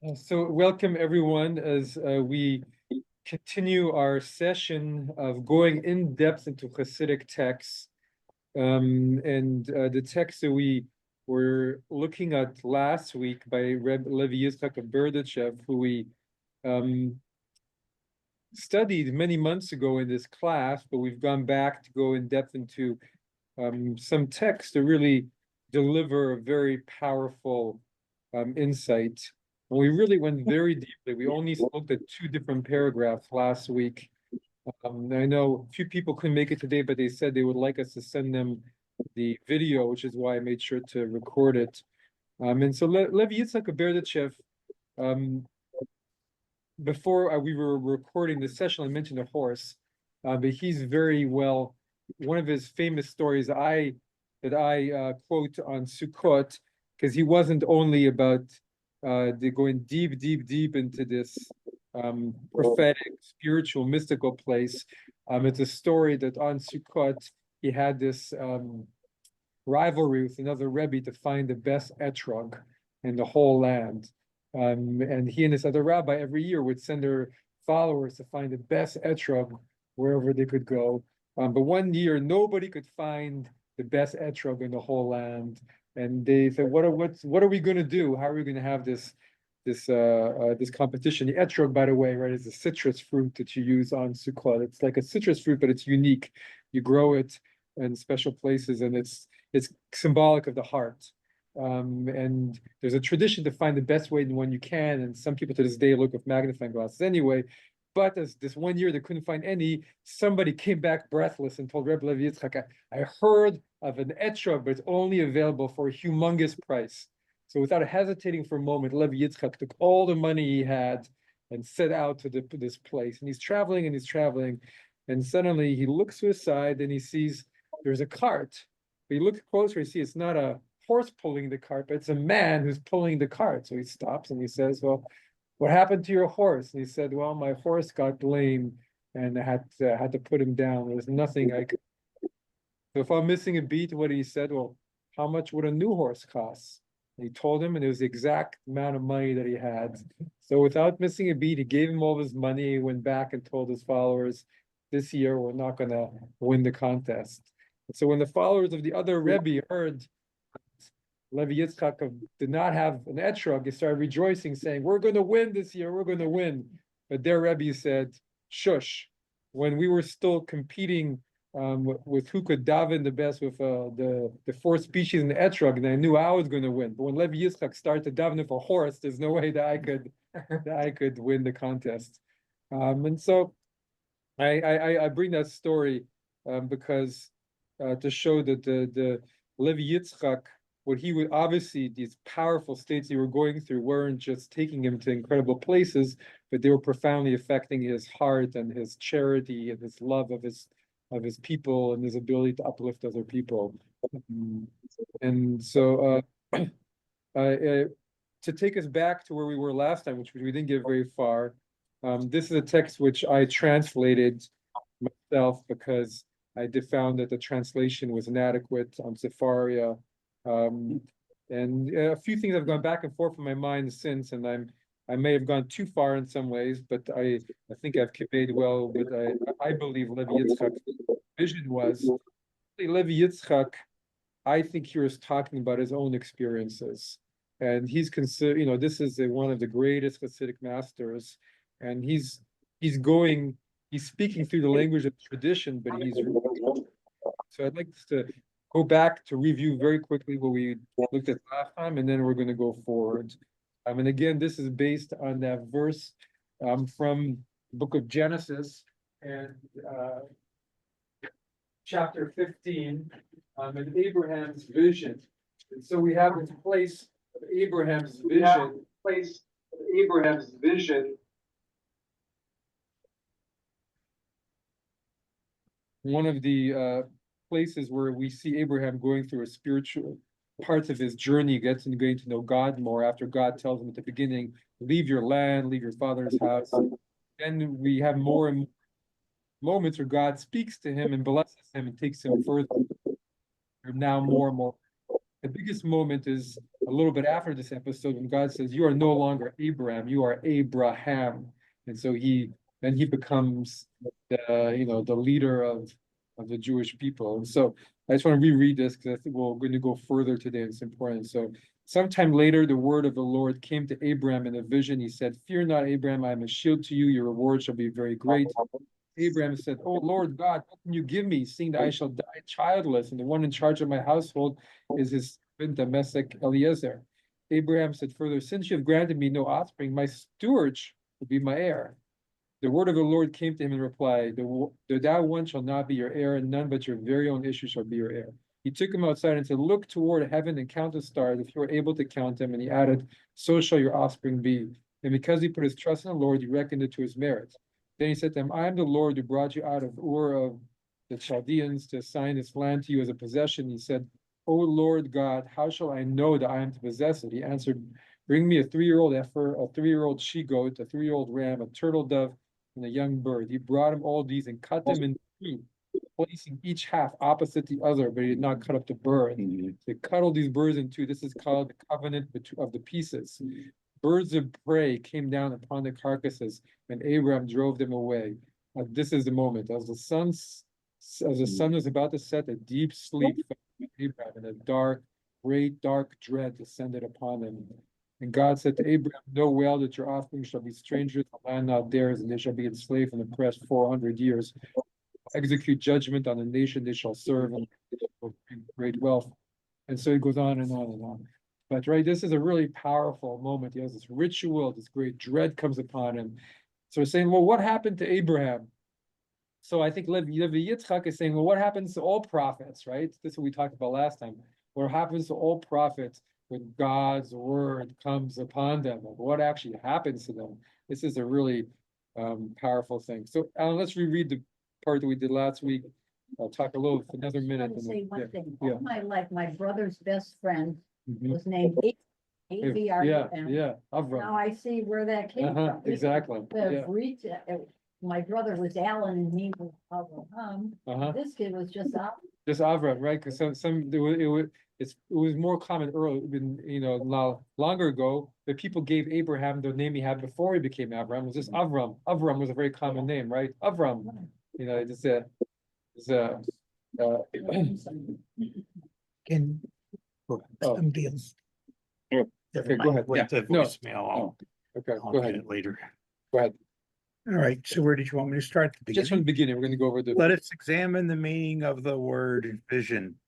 So welcome everyone as we continue our session of going in depth into Hasidic texts. And the text that we were looking at last week by Levi Yitzchak of Berditchev, who we um, studied many months ago in this class, but we've gone back to go in depth into some texts to really deliver a very powerful insight. And we really went very deeply. We only looked at two different paragraphs last week. I know a few people couldn't make it today, but they said they would like us to send them the video, which is why I made sure to record it. And so Levi Yitzchak Berditchev, um, before we were recording the session, I mentioned a horse, but he's very well. One of his famous stories that I quote on Sukkot, because he wasn't only about going deep, deep, deep into this prophetic, spiritual, mystical place. It's a story that on Sukkot he had this rivalry with another Rebbe to find the best etrog in the whole land. And he and this other rabbi every year would send their followers to find the best etrog wherever they could go. But one year, nobody could find the best etrog in the whole land. And they said, what are we going to do? How are we going to have this competition? The etrog, by the way, right, is a citrus fruit that you use on Sukkot. It's like a citrus fruit, but it's unique. You grow it in special places, and it's symbolic of the heart. And there's a tradition to find the best way when you can, and some people to this day look with magnifying glasses anyway. But as this one year they couldn't find any, somebody came back breathless and told Rebbe Levi Yitzchak, I heard of an etrog, but it's only available for a humongous price. So without hesitating for a moment, Levi Yitzchak took all the money he had and set out to this place. And he's traveling and he's traveling, and suddenly he looks to his side and he sees there's a cart. But he looks closer, he sees it's not a horse pulling the cart, but it's a man who's pulling the cart. So he stops and he says, well, what happened to your horse? And he said, well, my horse got lame and I had to put him down. There's nothing I could. So if I'm missing a beat, what he said, well, how much would a new horse cost? And he told him, and it was the exact amount of money that he had. So without missing a beat, he gave him all his money. He went back and told his followers, this year we're not going to win the contest. And so when the followers of the other Rebbe heard Levi Yitzchak did not have an etrog, they started rejoicing, saying, we're going to win this year, we're going to win. But their Rebbe said, shush. When we were still competing with who could daven the best with the four species in the etrog, and I knew I was going to win. But when Levi Yitzchak started to daven with a horse, there's no way that I could win the contest. And so I bring that story because to show that the Levi Yitzchak, what he would obviously, these powerful states he were going through weren't just taking him to incredible places, but they were profoundly affecting his heart and his charity and his love of his people and his ability to uplift other people. And so to take us back to where we were last time, which we didn't get very far, this is a text which I translated myself because I found that the translation was inadequate on Sefaria. And a few things have gone back and forth in my mind since, and I may have gone too far in some ways, but I think I've conveyed well what I believe Levi Yitzchak's vision was. Levi Yitzchak, I think he was talking about his own experiences, and he's considered, this is one of the greatest Hasidic masters, and he's speaking through the language of tradition, but so I'd like to go back to review very quickly what we looked at last time, and then we're going to go forward. And again, this is based on that verse from the book of Genesis and chapter 15, and Abraham's vision. And so we have this place of Abraham's vision. One of the places where we see Abraham going through a spiritual parts of his journey, getting to know God more after God tells him at the beginning, leave your land, leave your father's house. Then we have more and more moments where God speaks to him and blesses him and takes him further. Now more and more. The biggest moment is a little bit after this episode when God says, "You are no longer Abraham, you are Abraham," and so then he becomes the leader of the Jewish people. And so I just want to reread this because I think we're going to go further today. And it's important. So sometime later, the word of the Lord came to Abraham in a vision. He said, "Fear not, Abraham, I am a shield to you. Your reward shall be very great." Abraham said, "Oh Lord God, what can you give me, seeing that I shall die childless, and the one in charge of my household is his servant Damascus Eliezer?" Abraham said further, "Since you have granted me no offspring, my steward will be my heir." The word of the Lord came to him in reply, the thou one shall not be your heir, and none but your very own issue shall be your heir. He took him outside and said, "Look toward heaven and count the stars, if you are able to count them." And he added, "So shall your offspring be." And because he put his trust in the Lord, he reckoned it to his merit. Then he said to him, "I am the Lord who brought you out of Ur of the Chaldeans to assign this land to you as a possession." He said, "O Lord God, how shall I know that I am to possess it?" He answered, "Bring me a 3-year-old heifer, a 3-year-old she-goat, a 3-year-old ram, a turtle dove, and a young bird." He brought him all these and cut them in two, placing each half opposite the other, but he did not cut up the bird. They cut all these birds in two. This is called the covenant of the pieces. Birds of prey came down upon the carcasses, and Abraham drove them away. This is the moment. As the sun was about to set, a deep sleep fell on Abraham, and a great dark dread descended upon him. And God said to Abraham, "Know well that your offspring shall be strangers, the land not theirs, and they shall be enslaved and oppressed 400 years. Execute judgment on the nation they shall serve, and they shall bring great wealth." And so it goes on and on and on. But right, this is a really powerful moment. He has this ritual, this great dread comes upon him. So we're saying, well, what happened to Abraham? So I think Levi Yitzchak is saying, well, what happens to all prophets, right? This is what we talked about last time. What happens to all prophets when God's word comes upon them? What actually happens to them? This is a really powerful thing. So Alan, let's reread the part that we did last week. I'll talk a little for another minute. I want to say one thing. Yeah. All my life, my brother's best friend Mhm. was named Avram. Yeah, Avram. Now I see where that came from. Exactly. My brother was Alan and he was Avraham. This kid was just Avram. Just Avram, right? Because it was more common early, longer ago, that people gave Abraham the name he had before he became Abraham. It was just Avram. Avram was a very common name, right? Avram. Can somebody else? Okay, go ahead. Wait the No. voicemail. Okay, I'll go get ahead. it later. Go ahead. All right, so where did you want me to start? The Just from the beginning? beginning, we're going to go over the. Let us examine the meaning of the word vision.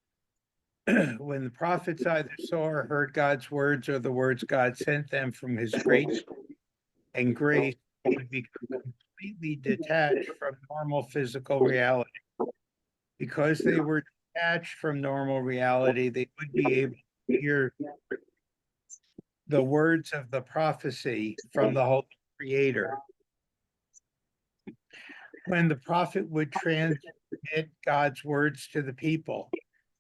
When the prophets either saw or heard God's words or the words God sent them from his grace and grace, would become completely detached from normal physical reality. Because they were detached from normal reality, they would be able to hear the words of the prophecy from the Holy Creator. When the prophet would transmit God's words to the people,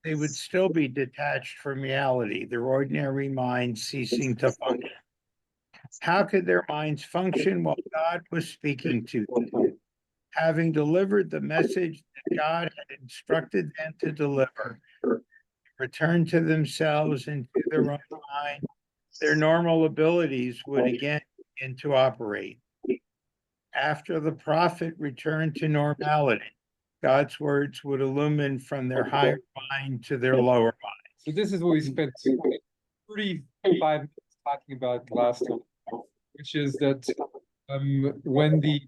they would still be detached from reality, their ordinary minds ceasing to function. How could their minds function while God was speaking to them? Having delivered the message that God had instructed them to deliver, return to themselves and to their own mind, their normal abilities would again begin to operate. After the prophet returned to normality, God's words would illumine from their higher mind to their lower mind. So this is what we spent 35 minutes talking about last time, which is that when the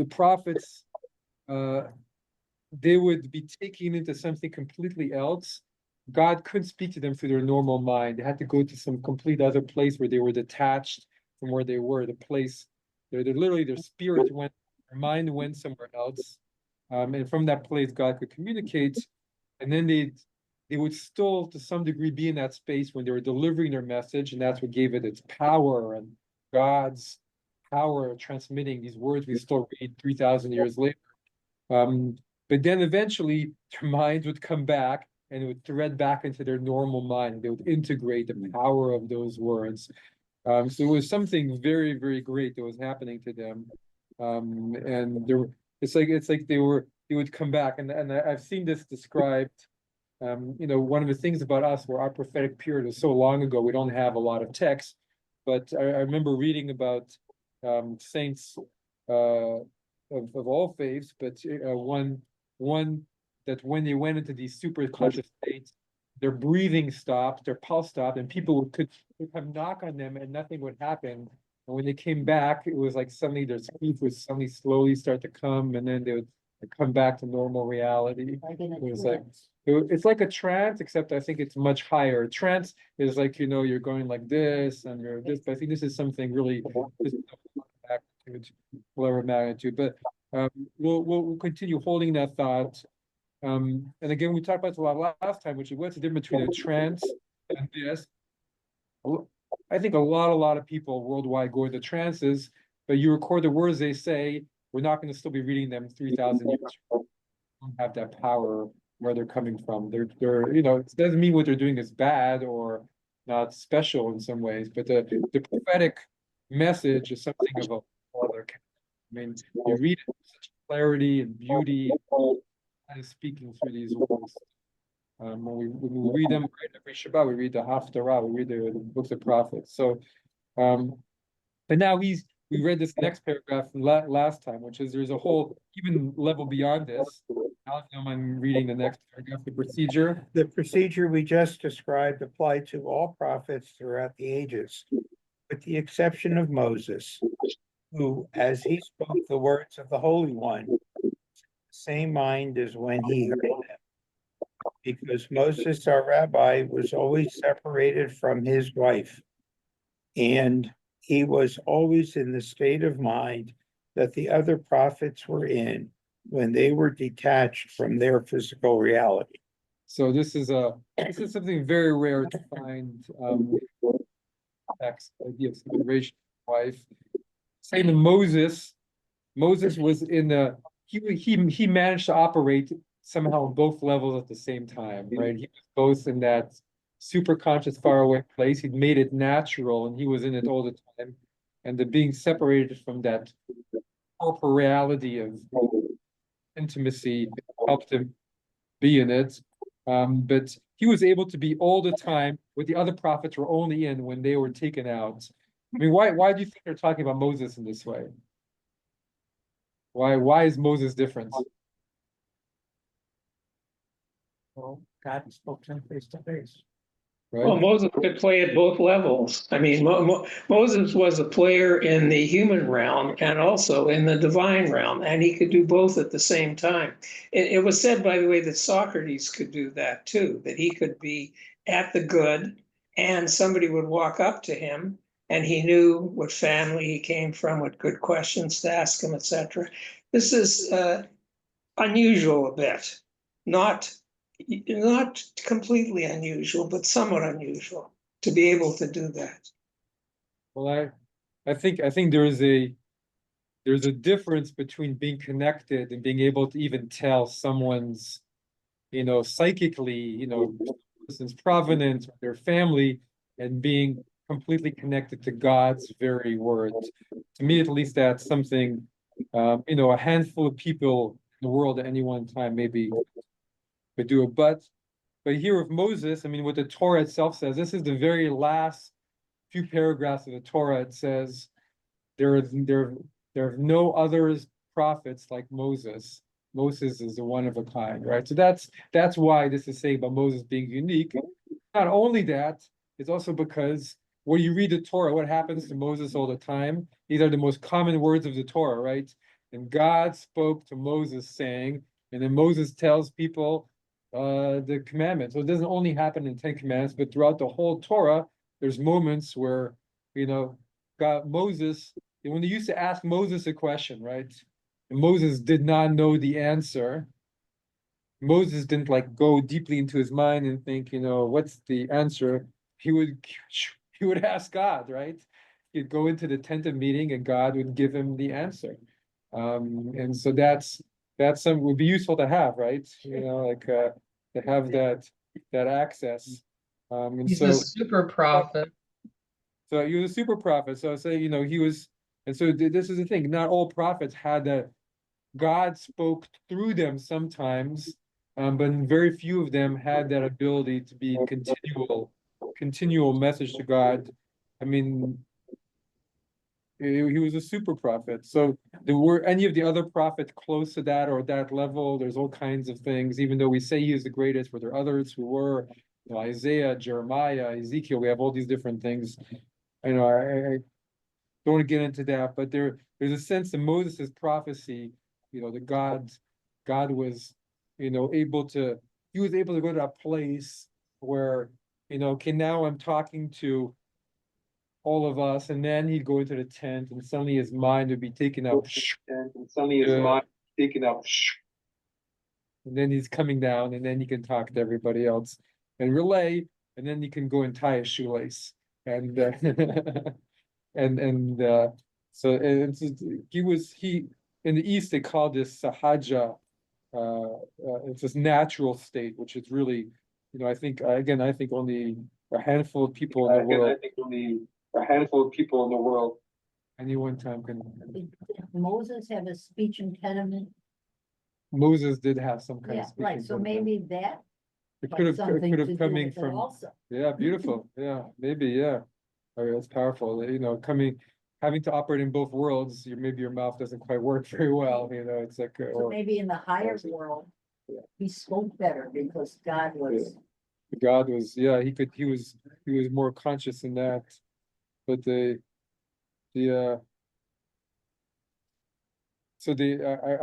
prophets they would be taken into something completely else, God couldn't speak to them through their normal mind. They had to go to some complete other place where they were detached from where they were, the place. They're literally, their spirit went, their mind went somewhere else. And from that place, God could communicate. And then they would still, to some degree, be in that space when they were delivering their message. And that's what gave it its power, and God's power transmitting these words we still read 3,000 years later. But then eventually their minds would come back and it would thread back into their normal mind. They would integrate the power of those words. So it was something very, very great that was happening to them. And it's like they would come back, and I've seen this described one of the things about us, where our prophetic period was so long ago, we don't have a lot of text. But I remember reading about saints of all faiths, but one that when they went into these super conscious states, their breathing stopped, their pulse stopped, and people could come knock on them and nothing would happen. And when they came back, it was like suddenly their teeth would suddenly slowly start to come, and then they would come back to normal reality. It was like it's like a trance, except I think it's much higher. Trance is like, you're going like this and you're this, but I think this is something really lower magnitude. But we'll continue holding that thought. And again, we talked about this a lot last time, which is what's the difference between a trance and this. I think a lot of people worldwide go into trances, but you record the words they say, we're not going to still be reading them 3,000 years. Don't have that power where they're coming from. They're it doesn't mean what they're doing is bad or not special in some ways, but the prophetic message is something of a other. I mean, you read it with such clarity and beauty, and speaking through these words. When we read them, right, every Shabbat, we read the Haftarah, we read the books of prophets. So, but now we read this next paragraph from last time, which is there's a whole even level beyond this. Alex, I'm reading the next paragraph, the procedure. The procedure we just described applied to all prophets throughout the ages, with the exception of Moses, who, as he spoke the words of the Holy One, the same mind as when he heard them. Because Moses, our rabbi, was always separated from his wife, and he was always in the state of mind that the other prophets were in when they were detached from their physical reality. So this is something very rare to find text idea of separation of wife. Saying that Moses was in the he managed to operate somehow on both levels at the same time, right? He was both in that super conscious faraway place. He'd made it natural and he was in it all the time. And the being separated from that corporeality of intimacy helped him be in it. But he was able to be all the time what the other prophets were only in when they were taken out. I mean, why do you think they're talking about Moses in this way? Why is Moses different? Well, God spoke to him face to face. Right? Well, Moses could play at both levels. I mean, Moses was a player in the human realm and also in the divine realm, and he could do both at the same time. It was said, by the way, that Socrates could do that too, that he could be at the good and somebody would walk up to him and he knew what family he came from, what good questions to ask him, etc. This is unusual a bit, not completely unusual, but somewhat unusual to be able to do that. Well, I think there's a difference between being connected and being able to even tell someone's, psychically, person's provenance, their family, and being completely connected to God's very words. To me, at least, that's something, a handful of people in the world at any one time maybe could do it. But here with Moses, I mean, what the Torah itself says, this is the very last few paragraphs of the Torah. It says there are no others prophets like Moses. Moses is a one of a kind, right? So that's why this is saying about Moses being unique. Not only that, it's also because when you read the Torah, what happens to Moses all the time? These are the most common words of the Torah, right? And God spoke to Moses saying, and then Moses tells people the commandments. So it doesn't only happen in 10 Commandments, but throughout the whole Torah, there's moments where, Moses, when they used to ask Moses a question, right? And Moses did not know the answer. Moses didn't go deeply into his mind and think, what's the answer? He would ask God, right? He'd go into the tent of meeting and God would give him the answer. And so that's something would be useful to have, right? To have that access. And He's so a super prophet. So he was a super prophet. So I say, he was, and so this is the thing. Not all prophets had that. God spoke through them sometimes, but very few of them had that ability to be continual message to God. I mean, he was a super prophet. So there were any of the other prophets close to that or that level. There's all kinds of things. Even though we say he is the greatest, were there others who were, Isaiah, Jeremiah, Ezekiel? We have all these different things. I know I don't want to get into that, but there's a sense in Moses' prophecy, that God was, he was able to go to that place where, okay, now I'm talking to all of us, and then he'd go into the tent, and suddenly his mind would be taken up, and then he's coming down, and then he can talk to everybody else and relay, and then he can go and tie a shoelace, and so he in the East they call this sahaja, it's this natural state, which is really, I think only a handful of people in the world. Any one time can. Did Moses have a speech impediment? Moses did have some kind Yeah, of speech right, so impediment. maybe that It had could have something to do coming with it from, also. yeah, beautiful, yeah, maybe, yeah. Oh, yeah, that's powerful, having to operate in both worlds, maybe your mouth doesn't quite work very well, it's like, So maybe in the higher world, Yeah. he spoke better because God was. God was, yeah, he was more conscious in that, but I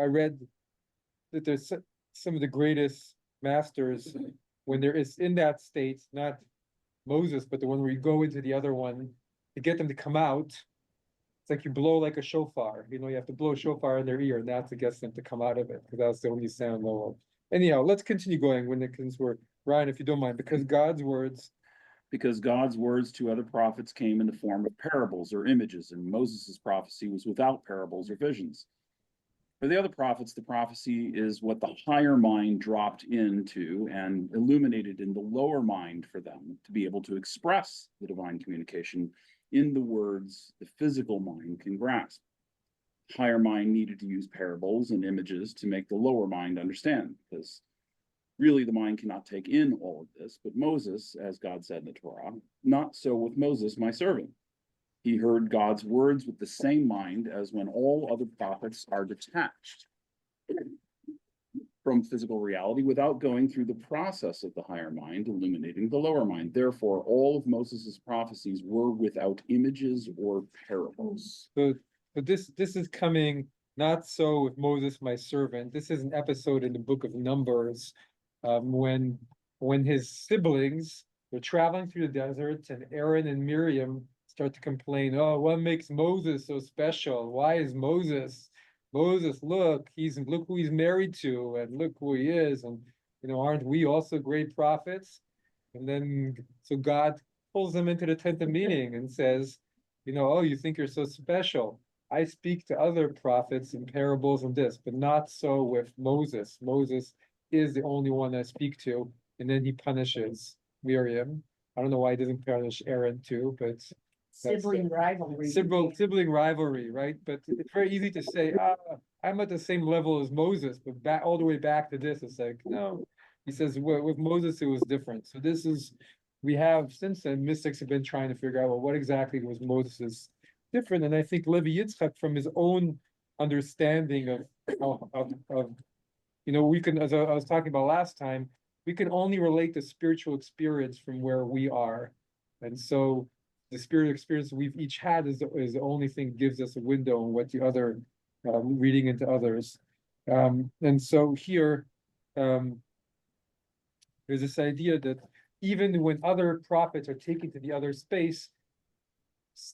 read that there's some of the greatest masters when there is in that state, not Moses, but the one where you go into the other one to get them to come out. It's like you blow like a shofar, you have to blow a shofar in their ear, and that's what gets them to come out of it, because that's the only sound they'll know. Anyhow, let's continue going since we're Ryan, if you don't mind, because God's words to other prophets came in the form of parables or images, and Moses' prophecy was without parables or visions. For the other prophets, the prophecy is what the higher mind dropped into and illuminated in the lower mind for them to be able to express the divine communication in the words the physical mind can grasp. The higher mind needed to use parables and images to make the lower mind understand, because really the mind cannot take in all of this. But Moses, as God said in the Torah, not so with Moses, my servant. He heard God's words with the same mind as when all other prophets are detached from physical reality without going through the process of the higher mind illuminating the lower mind. Therefore, all of Moses' prophecies were without images or parables. So this is coming not so with Moses, my servant. This is an episode in the book of Numbers, when his siblings were traveling through the desert, and Aaron and Miriam start to complain, oh, what makes Moses so special? Why is Moses, look who he's married to, and look who he is, and aren't we also great prophets? And then so God pulls them into the tent of meeting and says, oh, you think you're so special. I speak to other prophets in parables and this, but not so with Moses. Moses is the only one I speak to, and then he punishes Miriam. I don't know why he doesn't punish Aaron too, but Sibling rivalry. Sibling rivalry, right? But it's very easy to say, I'm at the same level as Moses, but back all the way back to this, it's like, no. He says, with Moses, it was different. So we have since then, mystics have been trying to figure out, well, what exactly was Moses different? And I think Levi Yitzchak, from his own understanding of we can, as I was talking about last time, we can only relate the spiritual experience from where we are. And so the spiritual experience we've each had is the only thing gives us a window on what the other, reading into others. And so here, there's this idea that even when other prophets are taken to the other space,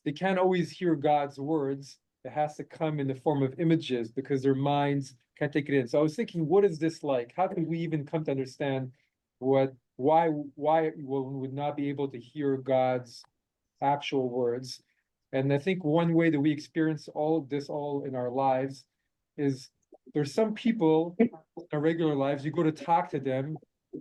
they can't always hear God's words. It has to come in the form of images because their minds can't take it in. So I was thinking, what is this like? How can we even come to understand why we would not be able to hear God's actual words? And I think one way that we experience all of this in our lives is there's some people in our regular lives, you go to talk to them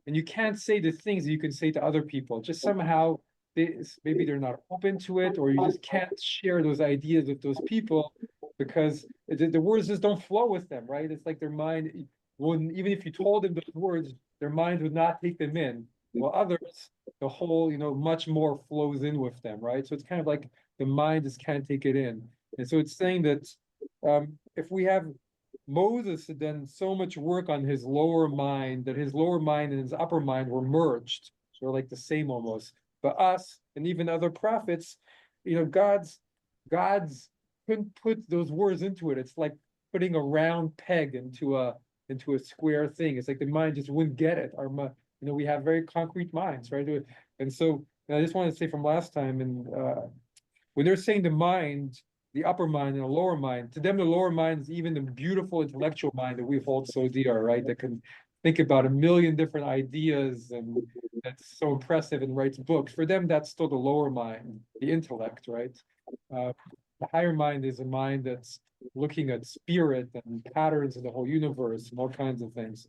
and you can't say the things that you can say to other people. Just somehow maybe they're not open to it, or you just can't share those ideas with those people because the words just don't flow with them, right? It's like their mind, wouldn't, even if you told them those words, their minds would not take them in. While others, the whole, much more flows in with them, right? So it's kind of like the mind just can't take it in. And so it's saying that if we have Moses had done so much work on his lower mind that his lower mind and his upper mind were merged. So they're like the same almost. But us and even other prophets, God's couldn't put those words into it. It's like putting a round peg into a square thing. It's like the mind just wouldn't get it. We have very concrete minds, right? And so I just wanted to say from last time, and when they're saying the mind, the upper mind and the lower mind, to them the lower mind is even the beautiful intellectual mind that we hold so dear, right? That can think about a million different ideas and that's so impressive and writes books. For them, that's still the lower mind, the intellect, right? The higher mind is a mind that's looking at spirit and patterns in the whole universe and all kinds of things.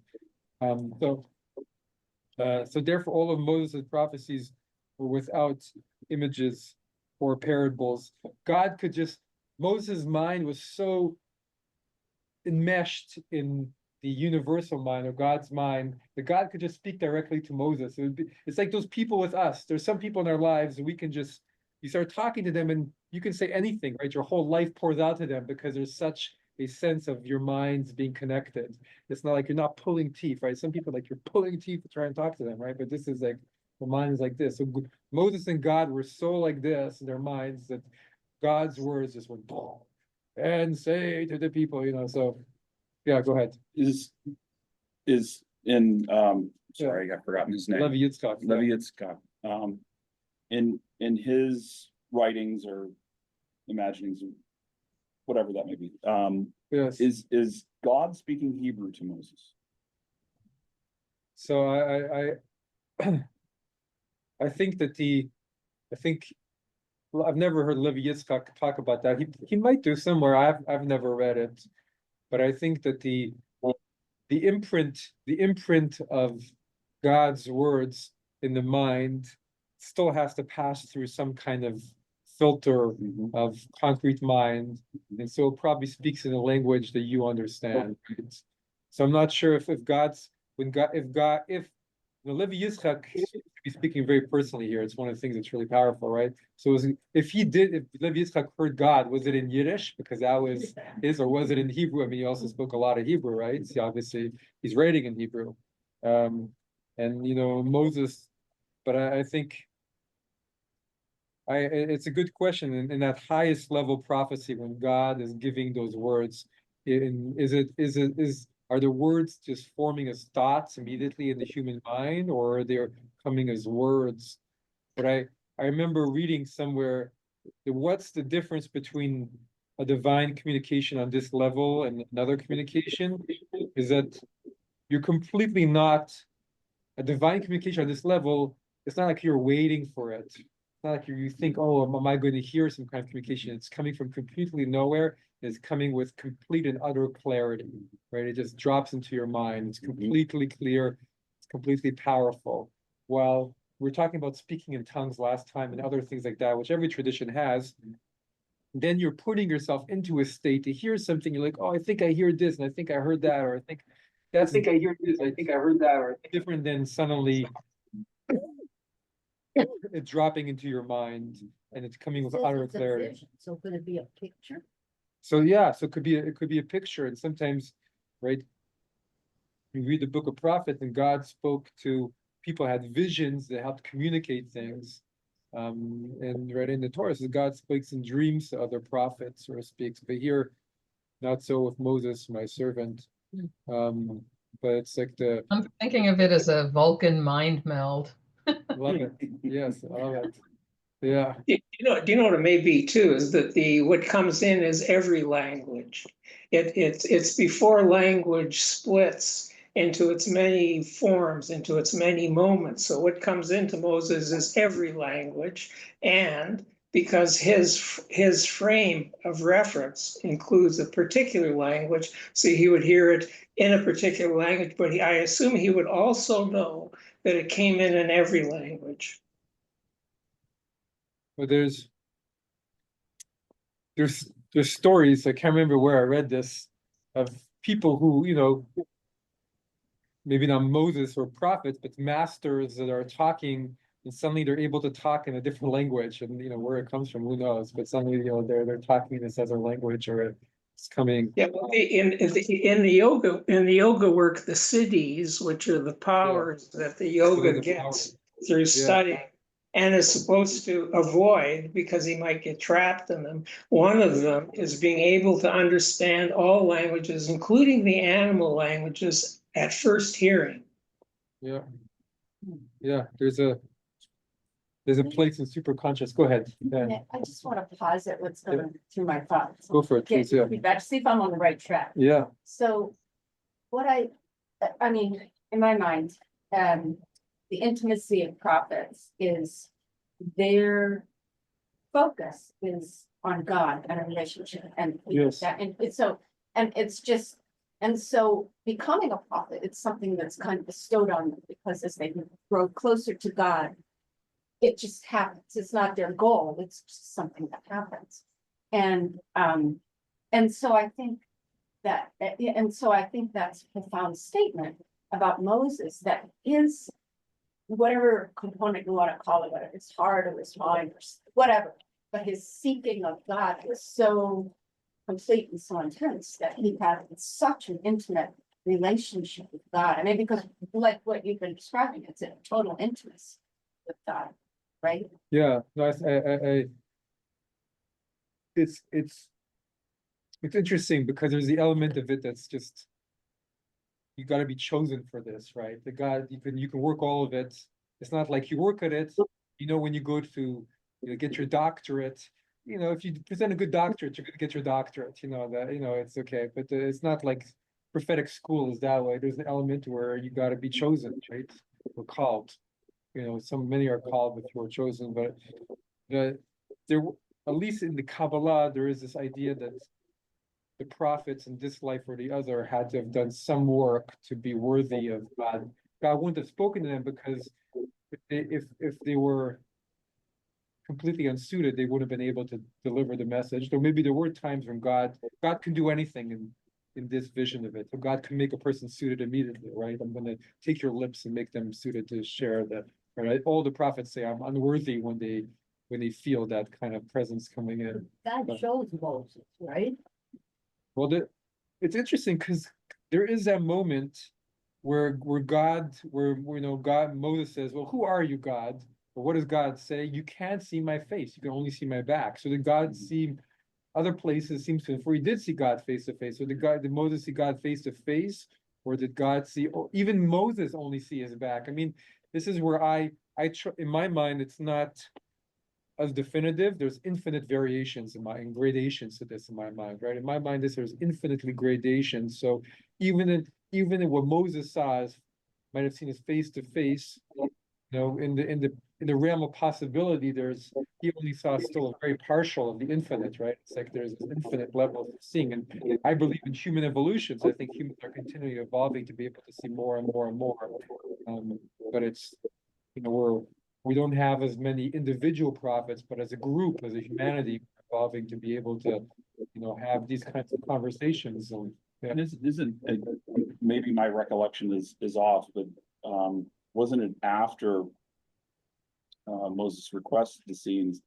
So therefore, all of Moses' prophecies were without images or parables. God could just, Moses' mind was so enmeshed in the universal mind or God's mind that God could just speak directly to Moses. It's like those people with us. There's some people in our lives that we can just, you start talking to them and you can say anything, right? Your whole life pours out to them because there's such a sense of your minds being connected. It's not like you're not pulling teeth, right? Some people like you're pulling teeth to try and talk to them, right? But this is like, the mind is like this. So Moses and God were so like this in their minds that God's words just went boom and say to the people, so yeah, go ahead. Is in sorry, I got forgotten his name. Levi Yitzchak. Levi Yitzchak. In his writings or imaginings, whatever that may be, yes. Is God speaking Hebrew to Moses? So I think that I've never heard Levi Yitzchak talk about that. He might do somewhere. I've never read it, but I think that the imprint of God's words in the mind still has to pass through some kind of filter of concrete mind, and so it probably speaks in a language that you understand. So I'm not sure if Levi Yitzchak is speaking very personally here. It's one of the things that's really powerful, right? So if Levi Yitzchak heard God, was it in Yiddish because that was his, or was it in Hebrew? I mean, he also spoke a lot of Hebrew, right? So obviously he's writing in Hebrew, and Moses. But I think it's a good question in that highest level prophecy when God is giving those words. Are the words just forming as thoughts immediately in the human mind, or are they coming as words? But I remember reading somewhere that what's the difference between a divine communication on this level and another communication is that you're completely not a divine communication on this level. It's not like you're waiting for it. It's not like you think, oh, am I going to hear some kind of communication? It's coming from completely nowhere. It's coming with complete and utter clarity, right? It just drops into your mind. It's completely clear. It's completely powerful. While we're talking about speaking in tongues last time and other things like that, which every tradition has, then you're putting yourself into a state to hear something. You're like, oh, I think I hear this, and I think I heard that, or I think I hear this, I think I heard that, or different than suddenly it's dropping into your mind and it's coming with utter clarity. So could it be a picture? So yeah, so it could be a picture, and sometimes, right? You read the book of prophets, and God spoke to people, had visions that helped communicate things. And right in the Torah, so God speaks in dreams to other prophets, or speaks, but here, not so with Moses, my servant. But it's like I'm thinking of it as a Vulcan mind meld. Love it. Yes, I love it. Yeah. Do you know what it may be too, is that what comes in is every language. It's before language splits into its many forms, into its many moments. So what comes into Moses is every language, and because his frame of reference includes a particular language, so he would hear it in a particular language, but I assume he would also know that it came in every language. But there's stories, I can't remember where I read this, of people who, maybe not Moses or prophets, but masters that are talking, and suddenly they're able to talk in a different language, and where it comes from, who knows? But suddenly, they're talking this as a language, or it's coming. Yeah, well, in the yoga work, the siddhis, which are the powers that the yoga the gets through studying, and is supposed to avoid because he might get trapped in them. One of them is being able to understand all languages, including the animal languages, at first hearing. Yeah. There's a place in superconscious. Go ahead. Yeah, I just want to pause it, what's going through my thoughts. Go for it, please. Get feedback, see if I'm on the right track. Yeah. So what I mean, in my mind, the intimacy of prophets is their focus is on God and a relationship, and Yes. that, and it's so, and it's just, and so becoming a prophet, it's something that's kind of bestowed on them, because as they grow closer to God, it just happens. It's not their goal. It's just something that happens. And so I think that, that's a profound statement about Moses, that is, whatever component you want to call it, whether it's heart or his mind or whatever, but his seeking of God was so complete and so intense that he had such an intimate relationship with God. I mean, because like what you've been describing, it's a total intimacy with God. Right? Yeah, no, it's interesting because there's the element of it that's just, you got to be chosen for this, right? The God, you can work all of it. It's not like you work at it. When you go to get your doctorate, if you present a good doctorate, you're gonna get your doctorate. It's okay. But it's not like prophetic school is that way. There's an element where you got to be chosen, right? We're called. Many are called, but few are chosen. But there, at least in the Kabbalah, there is this idea that the prophets in this life or the other had to have done some work to be worthy of God. God wouldn't have spoken to them, because if they were completely unsuited, they wouldn't have been able to deliver the message. Though maybe there were times when God can do anything in this vision of it. So God can make a person suited immediately, right? I'm going to take your lips and make them suited to share that. Right? All the prophets say I'm unworthy when they feel that kind of presence coming in. God shows Moses, right? Well, it's interesting because there is that moment where God, Moses says, "Well, who are you, God?" Or what does God say? You can't see my face; you can only see my back. So did God see other places? Seems to, where he did see God face to face. So did Moses see God face to face, or did God see? Even Moses only see his back. I mean, this is where in my mind, it's not as definitive. There's infinite variations and gradations to this in my mind, right? In my mind, there's infinitely gradations. So even in what Moses saw, might have seen his face to face. In the realm of possibility, he only saw still a very partial of the infinite, right? It's like there's this infinite level of seeing, and I believe in human evolution. So I think humans are continually evolving to be able to see more and more and more. But it's we don't have as many individual prophets, but as a group, as a humanity, evolving to be able to have these kinds of conversations. And maybe my recollection is off, but wasn't it after Moses requested the scenes?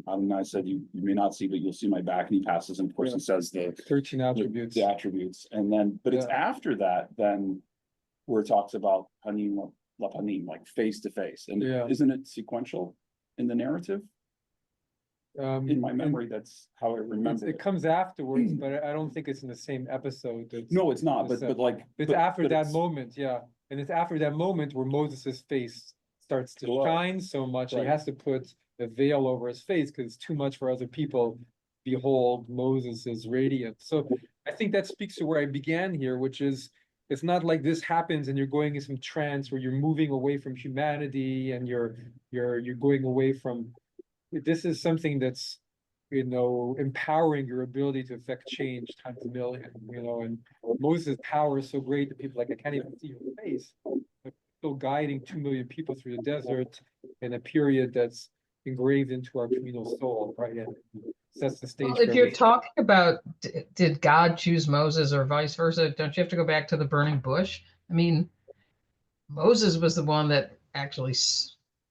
I said, you may not see, but you'll see my back. And he passes, and of course he says the 13 attributes. The attributes. And then, but it's after that, then where it talks about panim lapanim, like face to face. And isn't it sequential in the narrative? In my memory, that's how I remember it. It comes afterwards, but I don't think it's in the same episode. No, it's not. It's after that moment, and it's after that moment where Moses's face starts to shine so much. Right. He has to put a veil over his face because it's too much for other people. Behold Moses's radiance. So I think that speaks to where I began here, which is it's not like this happens and you're going in some trance where you're moving away from humanity and you're going away from. This is something that's empowering your ability to affect change times a million. And Moses' power is so great that people like, I can't even see your face. But still guiding 2 million people through the desert in a period that's engraved into our communal soul, right? And sets the stage. Well, if you're talking about did God choose Moses or vice versa, don't you have to go back to the burning bush? I mean, Moses was the one that actually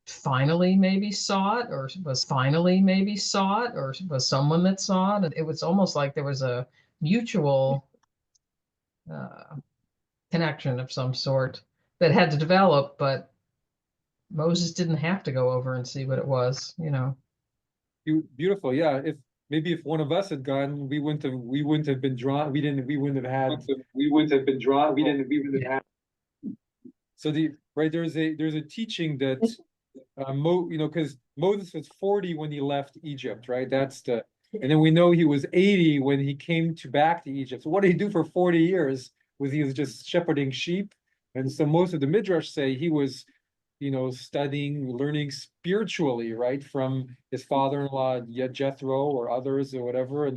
finally maybe saw it, or was finally maybe saw it, or was someone that saw it. And it was almost like there was a mutual connection of some sort that had to develop, but Moses didn't have to go over and see what it was, you know. Beautiful, yeah. If maybe if one of us had gone, we wouldn't have been drawn. We wouldn't have had. We wouldn't have been drawn. We wouldn't have had. So there's a teaching that because Moses was 40 when he left Egypt, right? And then we know he was 80 when he came back to Egypt. So what did he do for 40 years? He was just shepherding sheep? And so most of the Midrash say he was, studying, learning spiritually, right, from his father-in-law Jethro or others or whatever. And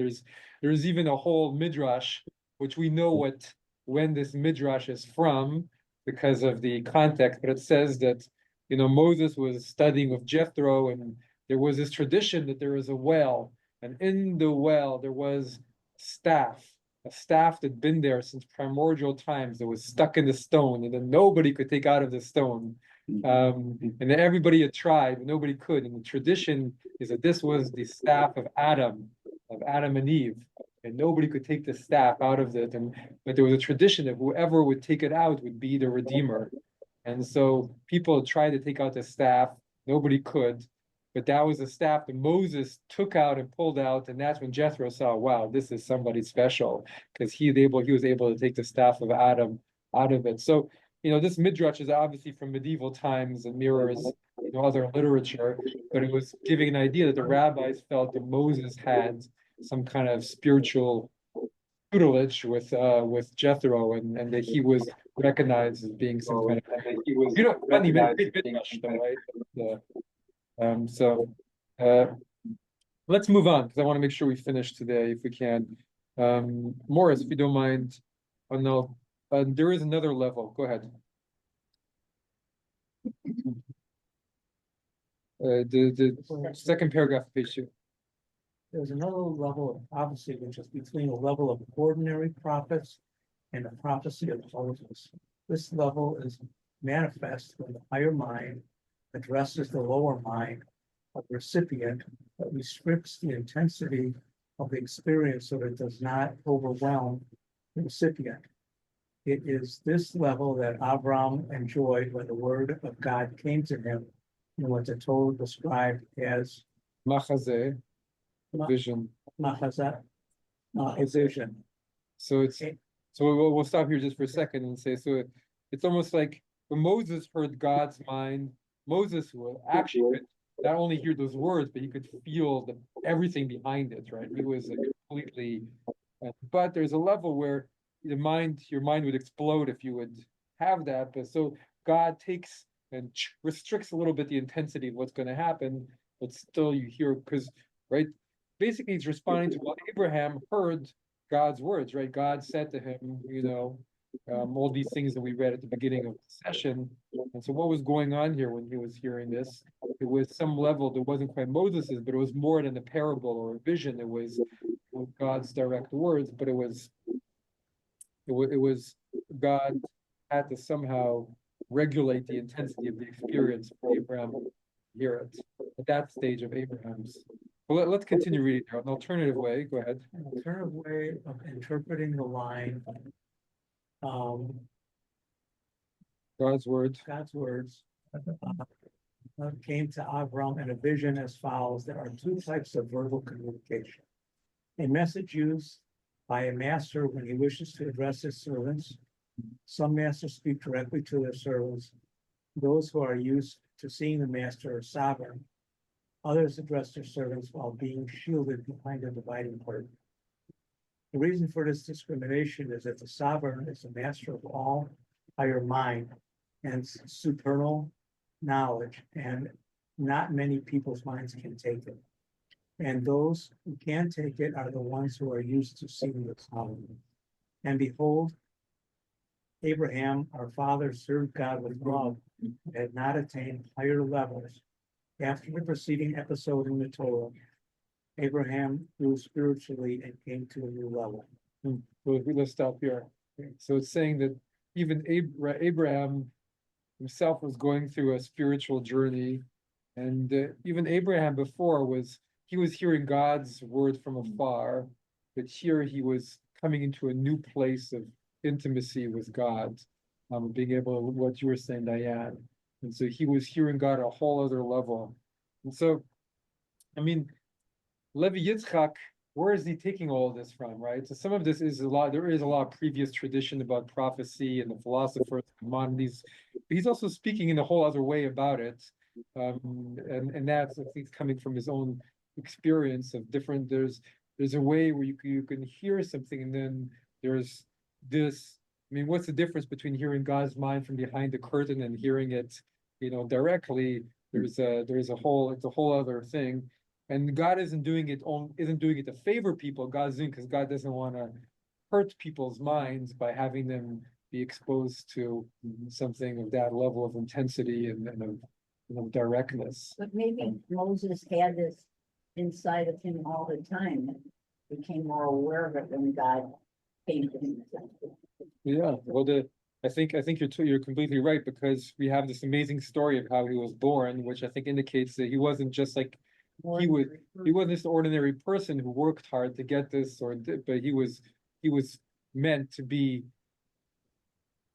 there's even a whole Midrash, which we know when this Midrash is from because of the context, but it says that Moses was studying with Jethro, and there was this tradition that there was a well, and in the well there was a staff that'd been there since primordial times that was stuck in the stone, and then nobody could take out of the stone. And then everybody had tried, but nobody could. And the tradition is that this was the staff of Adam and Eve, and nobody could take the staff out of it. But there was a tradition that whoever would take it out would be the Redeemer. And so people tried to take out the staff, nobody could, but that was the staff that Moses took out and pulled out, and that's when Jethro saw, wow, this is somebody special, because he was able to take the staff of Adam out of it. So, this midrash is obviously from medieval times and mirrors other literature, but it was giving an idea that the rabbis felt that Moses had some kind of spiritual tutelage with Jethro, and that he was recognized as being some kind of funny midrash, though, right? So let's move on, because I want to make sure we finish today if we can. Morris, if you don't mind. Oh no, there is another level. Go ahead. The second paragraph of page 2. There's another level of prophecy, which is between a level of ordinary prophets and the prophecy of Moses. This level is manifest when the higher mind addresses the lower mind of the recipient, but restricts the intensity of the experience so that it does not overwhelm the recipient. It is this level that Abraham enjoyed when the word of God came to him in what the Torah described as Machazeh, vision. Machazeh, a vision. So we'll stop here just for a second and say, so it's almost like when Moses heard God's mind, Moses could not only hear those words, but he could feel everything behind it, right? He was completely, but there's a level where your mind would explode if you would have that. But so God takes and restricts a little bit the intensity of what's going to happen, but still you hear, because, right, basically he's responding to what Abraham heard God's words, right? God said to him, all these things that we read at the beginning of the session. And so what was going on here when he was hearing this? It was some level that wasn't quite Moses's, but it was more than a parable or a vision. It was God's direct words, but it was God had to somehow regulate the intensity of the experience for Abraham to hear it at that stage of Abraham's. Well, let's continue reading there. An alternative way, go ahead. An alternative way of interpreting the line, God's words. Came to Avram in a vision as follows. There are two types of verbal communication. A message used by a master when he wishes to address his servants. Some masters speak directly to their servants. Those who are used to seeing the master are sovereign. Others address their servants while being shielded behind a dividing curtain. The reason for this discrimination is that the sovereign is the master of all higher mind and supernal knowledge, and not many people's minds can take it. And those who can take it are the ones who are used to seeing the sovereign. And behold, Abraham, our father, served God with love, but had not attained higher levels. After the preceding episode in the Torah, Abraham grew spiritually and came to a new level. So let's stop here. So it's saying that even Abraham himself was going through a spiritual journey. And even Abraham before he was hearing God's word from afar, but here he was coming into a new place of intimacy with God, being able, what you were saying, Diane. And so he was hearing God at a whole other level. And so, I mean, Levi Yitzchak, where is he taking all of this from, right? So some of this is there is a lot of previous tradition about prophecy and the philosophers, Maimonides, but he's also speaking in a whole other way about it. And that's, I think, coming from his own experience of different, there's a way where you can hear something, and then there's this, I mean, what's the difference between hearing God's mind from behind the curtain and hearing it, directly? It's a whole other thing. And God isn't doing it to favor people. God's doing because God doesn't want to hurt people's minds by having them be exposed to something of that level of intensity and of directness. But maybe Moses had this inside of him all the time, and became more aware of it when God came to him. Yeah, well, I think you're completely right, because we have this amazing story of how he was born, which I think indicates that he wasn't just like he wasn't just an ordinary person who worked hard to get this, but he was meant to be,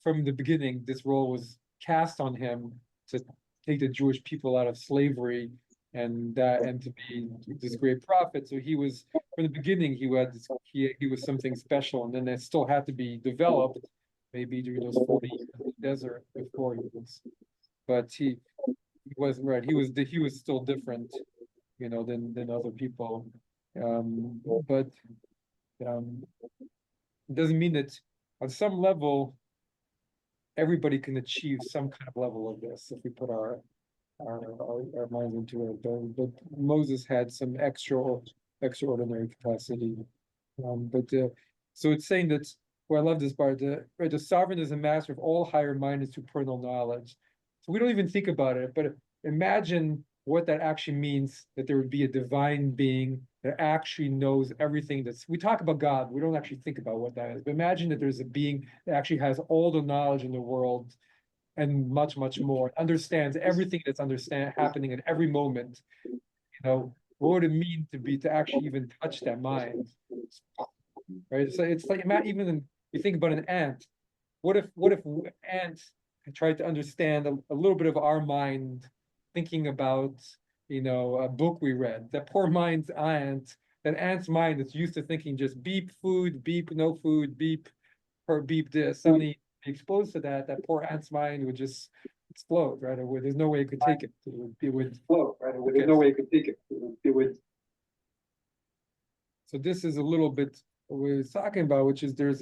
from the beginning, this role was cast on him to take the Jewish people out of slavery and to be this great prophet. So he was, from the beginning, he was something special, and then it still had to be developed, maybe during those 40 years in the desert before he was, but he wasn't right. He was still different, than other people. But it doesn't mean that on some level everybody can achieve some kind of level of this if we put our minds into it. But Moses had some extraordinary capacity. So it's saying that, well, I love this part, the sovereign is a master of all higher mind and supernal knowledge. So we don't even think about it, but imagine what that actually means, that there would be a divine being that actually knows everything. We talk about God, we don't actually think about what that is, but imagine that there's a being that actually has all the knowledge in the world and much, much more, understands everything that's happening at every moment. What would it mean to actually even touch that mind, right? So it's like, even you think about an ant. What if ants tried to understand a little bit of our mind, thinking about a book we read? That poor that ant's mind that's used to thinking just beep food, beep no food, beep or beep this. Suddenly be exposed to that poor ant's mind would just explode, right? There's no way it could take it. It would explode, right? There's no way it could take it. It would. So this is a little bit what we're talking about, which is there's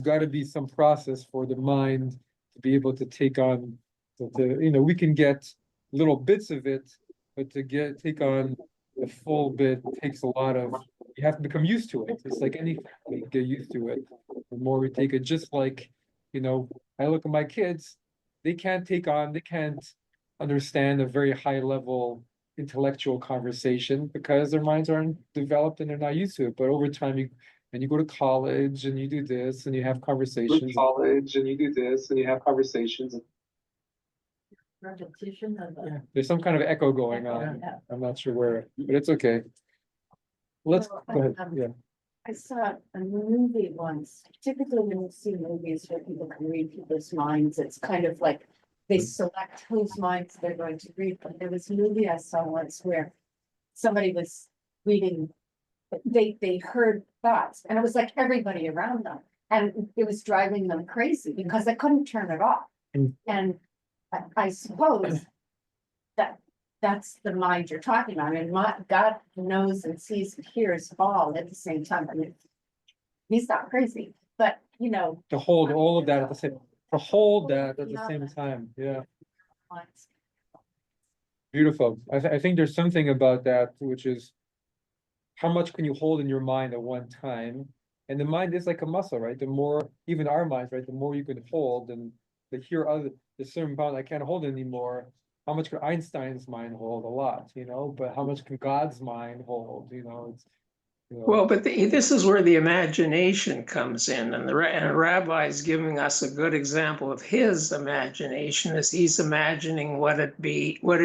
got to be some process for the mind to be able to take on. We can get little bits of it, but to take on the full bit takes a lot of. You have to become used to it. It's like anything, we get used to it. The more we take it, just like, I look at my kids, they can't understand a very high level intellectual conversation because their minds aren't developed and they're not used to it. But over time, you go to college and you do this and you have conversations. Repetition of Yeah, there's some kind of echo going on. Yeah. I'm not sure where, but it's okay. Let's So, go ahead. Yeah. I saw a movie once. Typically, when you see movies where people can read people's minds, it's kind of like they select whose minds they're going to read. But there was a movie I saw once where somebody was reading, they heard thoughts, and it was like everybody around them, and it was driving them crazy because they couldn't turn it off. And I suppose that's the mind you're talking about. And God knows and sees and hears all at the same time. I mean, he's not crazy, but To hold all of that at the same time. Yeah. Beautiful. I think there's something about that, which is how much can you hold in your mind at one time? And the mind is like a muscle, right? The more, even our minds, right? The more you can hold, and to hear the certain amount I can't hold anymore. How much can Einstein's mind hold? A lot, but how much can God's mind hold? you know. Well, but this is where the imagination comes in, and and Rabbi is giving us a good example of his imagination as he's imagining what it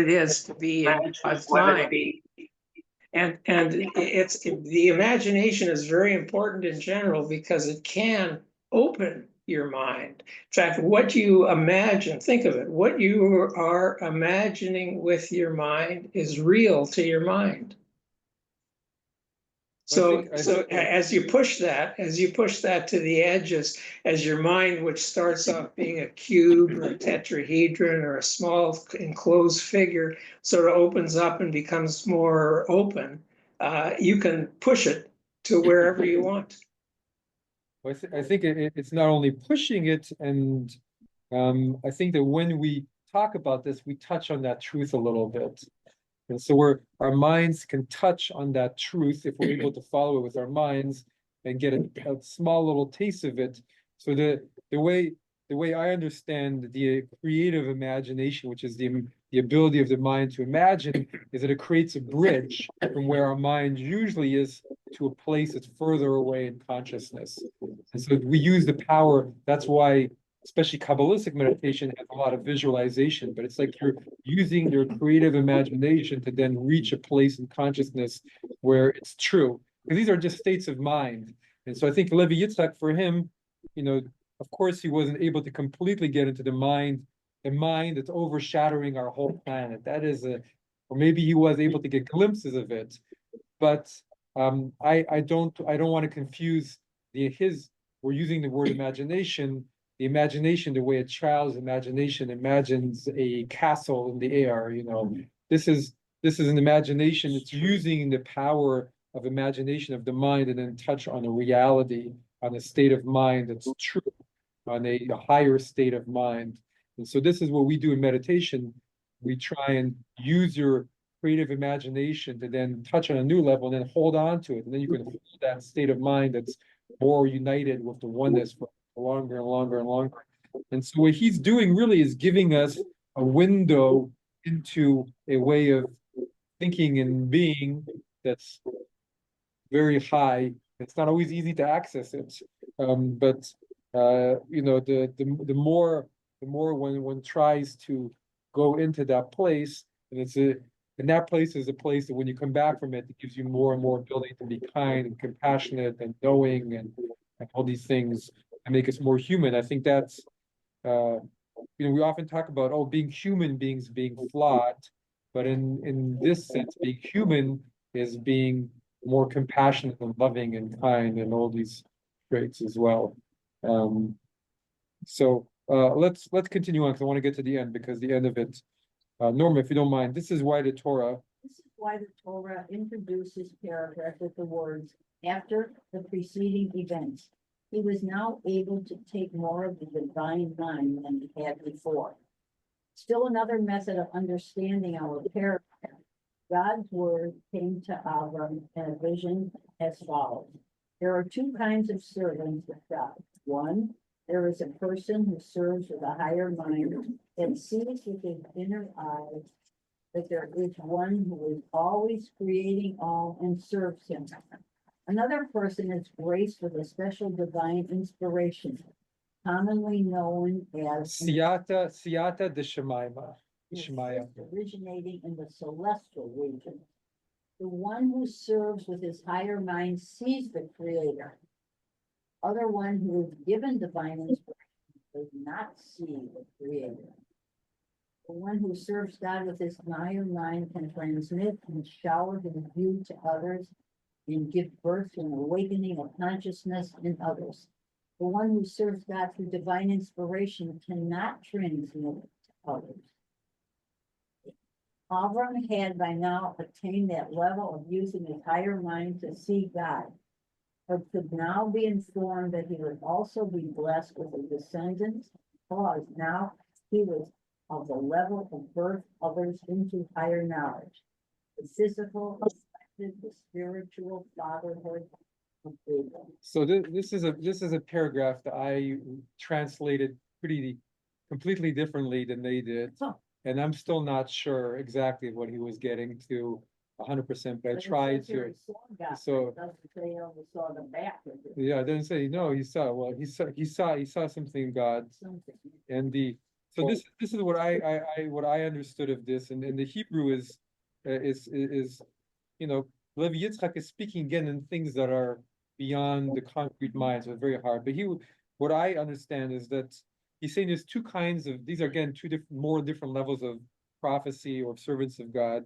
is to be in God's mind. And the imagination is very important in general because it can open your mind. In fact, what you imagine, think of it, what you are imagining with your mind is real to your mind. So, as you push that to the edges, as your mind, which starts off being a cube or a tetrahedron or a small enclosed figure, sort of opens up and becomes more open, you can push it to wherever you want. I think it's not only pushing it, and I think that when we talk about this, we touch on that truth a little bit. And so our minds can touch on that truth if we're able to follow it with our minds and get a small little taste of it. So the way I understand the creative imagination, which is the ability of the mind to imagine, is that it creates a bridge from where our mind usually is to a place that's further away in consciousness. And so we use the power. That's why especially Kabbalistic meditation has a lot of visualization, but it's like you're using your creative imagination to then reach a place in consciousness where it's true. Because these are just states of mind. And so I think Levi Yitzchak, for him, of course, he wasn't able to completely get into the mind that's overshadowing our whole planet. That is or maybe he was able to get glimpses of it. But I don't want to confuse we're using the word imagination. The imagination, the way a child's imagination imagines a castle in the air, this is an imagination. It's using the power of imagination of the mind and then touch on a reality, on a state of mind that's true, on a higher state of mind. And so this is what we do in meditation. We try and use your creative imagination to then touch on a new level and then hold on to it. And then you can hold that state of mind that's more united with the oneness for longer and longer and longer. And so what he's doing really is giving us a window into a way of thinking and being that's very high. It's not always easy to access it. But the more when one tries to go into that place, and that place is a place that when you come back from it, it gives you more and more ability to be kind and compassionate and knowing and all these things and make us more human. I think that's we often talk about being human beings being flawed, but in this sense, being human is being more compassionate and loving and kind and all these traits as well. So let's continue on because I want to get to the end because the end of it. Norma, if you don't mind, this is why the Torah introduces paragraph with the words after the preceding events. He was now able to take more of the divine mind than he had before. Still another method of understanding our paragraph. God's word came to Avram in a vision as follows. There are two kinds of servants of God. One, there is a person who serves with a higher mind and sees with his inner eyes that there is one who is always creating all and serves him. Another person is graced with a special divine inspiration, commonly known as Siyata D'Shemaima. Originating in the celestial region. The one who serves with his higher mind sees the Creator. Other one who is given divine inspiration does not see the Creator. The one who serves God with his higher mind can transmit and shower his view to others and give birth to an awakening of consciousness in others. The one who serves God through divine inspiration cannot transmit to others. Avram had by now attained that level of using his higher mind to see God, but could now be informed that he would also be blessed with a descendant, because now he was of the level of birth others into higher knowledge. The physical, the spiritual fatherhood of Abraham. So this is a paragraph that I translated completely differently than they did. Huh. And I'm still not sure exactly what he was getting to. 100%, but I But it tried says here to. he saw God, So- it doesn't say he only saw the back of it, Yeah, I didn't say, no, he saw, well, he saw something in God. something. And so this is what what I understood of this, and the Hebrew is, you know, Levi Yitzchak is speaking again in things that are beyond the concrete mind, so it's very hard. But what I understand is that he's saying there's two kinds of, these are again two more different levels of prophecy or servants of God.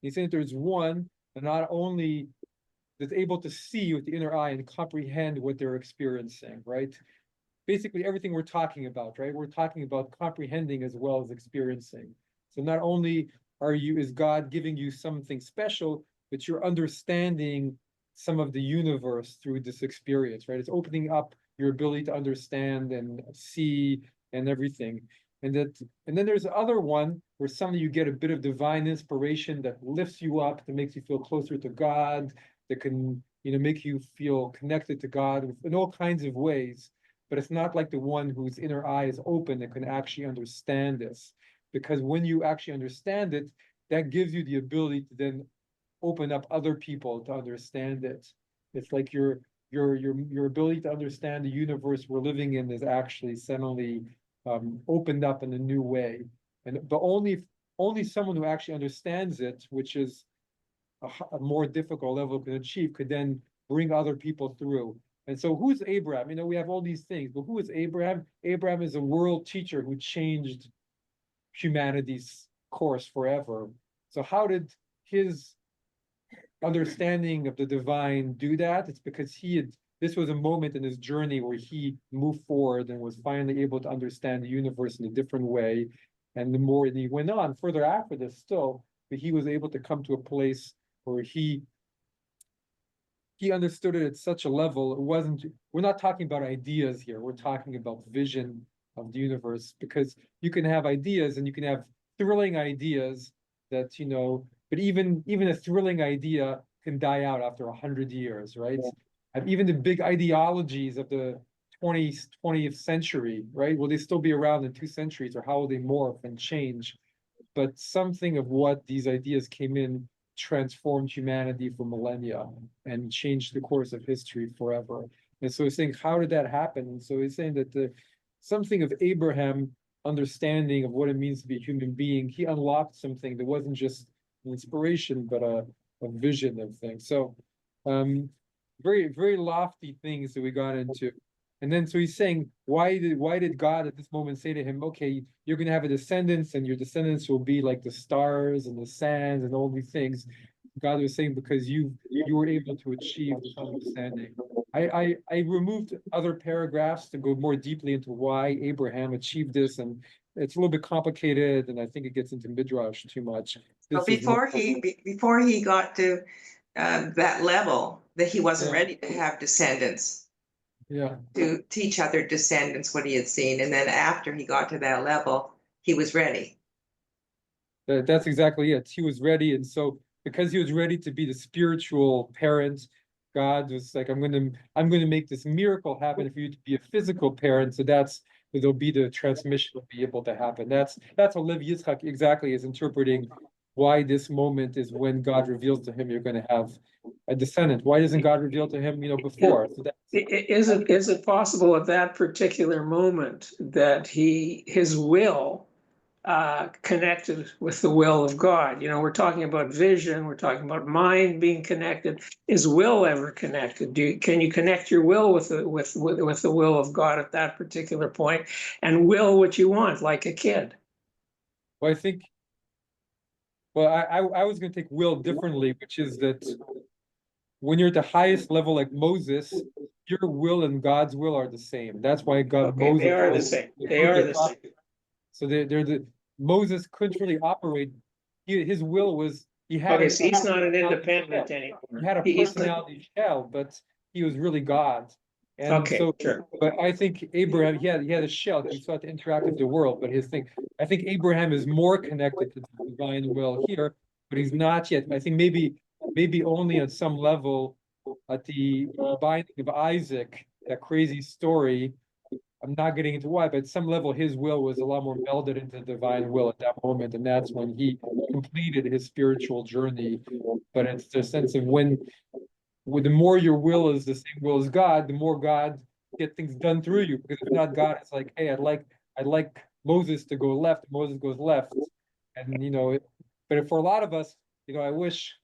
He's saying there's one that not only that's able to see with the inner eye and comprehend what they're experiencing, right? Basically everything we're talking about, right? We're talking about comprehending as well as experiencing. So not only is God giving you something special, but you're understanding some of the universe through this experience, right? It's opening up your ability to understand and see and everything. And then there's the other one where suddenly you get a bit of divine inspiration that lifts you up, that makes you feel closer to God, that can, make you feel connected to God in all kinds of ways. But it's not like the one whose inner eye is open that can actually understand this. Because when you actually understand it, that gives you the ability to then open up other people to understand it. It's like your ability to understand the universe we're living in is actually suddenly opened up in a new way. But only someone who actually understands it, which is a more difficult level can achieve, could then bring other people through. And so who's Abraham? We have all these things, but who is Abraham? Abraham is a world teacher who changed humanity's course forever. So how did his understanding of the divine do that? It's because this was a moment in his journey where he moved forward and was finally able to understand the universe in a different way. And the more he went on further after this still, but he was able to come to a place where he understood it at such a level. We're not talking about ideas here. We're talking about vision of the universe, because you can have ideas and you can have thrilling ideas that, but even a thrilling idea can die out after 100 years, right? And even the big ideologies of the 20th century, right? Will they still be around in 2 centuries, or how will they morph and change? But something of what these ideas came in transformed humanity for millennia and changed the course of history forever. And so he's saying, how did that happen? And so he's saying that something of Abraham understanding of what it means to be a human being, he unlocked something that wasn't just an inspiration, but a vision of things. So very, very lofty things that we got into. And then so he's saying, why did God at this moment say to him, okay, you're going to have a descendants, and your descendants will be like the stars and the sands and all these things. God was saying, because you were able to achieve this understanding. I removed other paragraphs to go more deeply into why Abraham achieved this, and it's a little bit complicated, and I think it gets into midrash too much. So before he got to that level, that he wasn't ready to have descendants, to teach other descendants what he had seen, and then after he got to that level, he was ready. That's exactly it. He was ready, and so because he was ready to be the spiritual parent, God was like, I'm going to make this miracle happen for you to be a physical parent. So there'll be the transmission will be able to happen. That's how Levi Yitzchak exactly is interpreting why this moment is when God reveals to him you're going to have a descendant. Why doesn't God reveal to him, before? So is it possible at that particular moment that his will connected with the will of God? We're talking about vision, we're talking about mind being connected. Is will ever connected? Can you connect your will with the will of God at that particular point, and will what you want, like a kid? Well, I think. Well, I was going to take will differently, which is that when you're at the highest level, like Moses, your will and God's will are the same. That's why God Moses. They are the same. They are the same. So Moses couldn't really operate. His will was he had. Okay, so he's not an independent anymore. He had a personality shell, but he was really God. And okay, so, sure. But I think Abraham, he had a shell. He sought to interact with the world. But I think Abraham is more connected to the divine will here, but he's not yet. I think maybe only at some level at the binding of Isaac, that crazy story. I'm not getting into why, but at some level, his will was a lot more melded into the divine will at that moment, and that's when he completed his spiritual journey. But it's the sense of when the more your will is the same will as God, the more God get things done through you. Because if not God, it's like, hey, I'd like Moses to go left, Moses goes left, and but for a lot of us, I wish,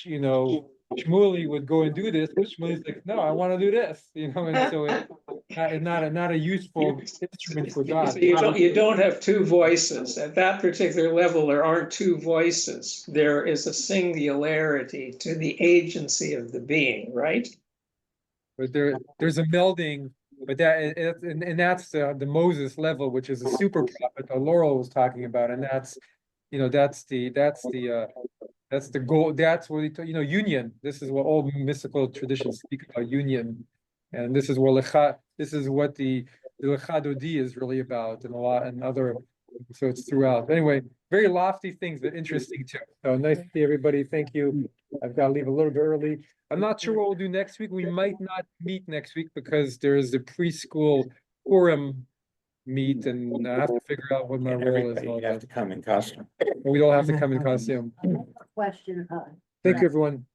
Shmuley would go and do this, but Shmuley's like, no, I want to do this, and so it's not a useful instrument for God. So you don't have two voices. At that particular level, there aren't two voices. There is a singularity to the agency of the being, right? But there's a melding, but that's the Moses level, which is a super prophet that Laurel was talking about, and that's the goal. That's what union. This is what all mystical traditions speak about, union, and this is what the Lecha Dodi is really about, and a lot and other. So it's throughout. Anyway, very lofty things, but interesting too. So nice to see everybody. Thank you. I've got to leave a little bit early. I'm not sure what we'll do next week. We might not meet next week because there's the preschool Purim meet, and I have to figure out what my role is. You have to come in costume. We all have to come in costume. Question, Thank you, everyone.